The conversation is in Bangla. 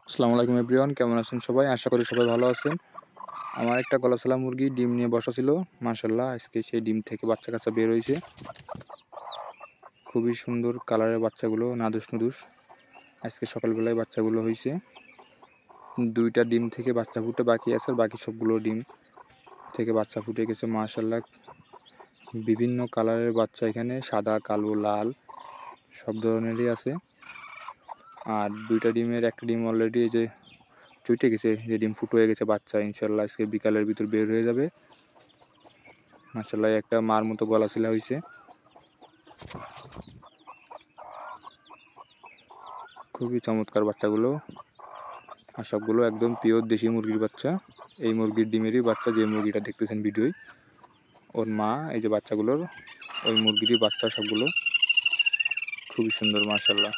আসসালামু আলাইকুম এভরিওয়ান, কেমন আছেন সবাই? আশা করি সবাই ভালো আছেন। আমার একটা গলাছালা মুরগি ডিম নিয়ে বসা ছিল। মাশাআল্লাহ, আজকে সেই ডিম থেকে বাচ্চা-কাচ্চা বের হইছে। খুবই সুন্দর কালারের বাচ্চাগুলো, নাদুস-নুদুস। আজকে সকালবেলায় বাচ্চাগুলো হইছে। ২ টা ডিম থেকে বাচ্চা ফুটে বাকি আছে, আর বাকি সবগুলো ডিম থেকে বাচ্চা ফুটে গেছে। মাশাআল্লাহ, বিভিন্ন কালারের বাচ্চা এখানে, সাদা, কালো, লাল সব ধরনেরই আছে। আর ২ টা ডিমের একটা ডিম অলরেডি এই যে চুইটে গেছে, যে ডিম ফুট হয়ে গেছে বাচ্চা। ইনশাআল্লাহ আজকে বিকালের ভিতর বের হয়ে যাবে। মাশাআল্লাহ, একটা মার মতো গলাছিলা হইছে। খুবই চমৎকার বাচ্চাগুলো, আর সবগুলো একদম পিওর দেশি মুরগির বাচ্চা। এই মুরগির ডিমেরই বাচ্চা, যে মুরগিটা দেখতেছেন ভিডিওয়, ওর মা। এই যে বাচ্চাগুলোর, ওই মুরগিরই বাচ্চা সবগুলো। খুবই সুন্দর মাশাআল্লাহ।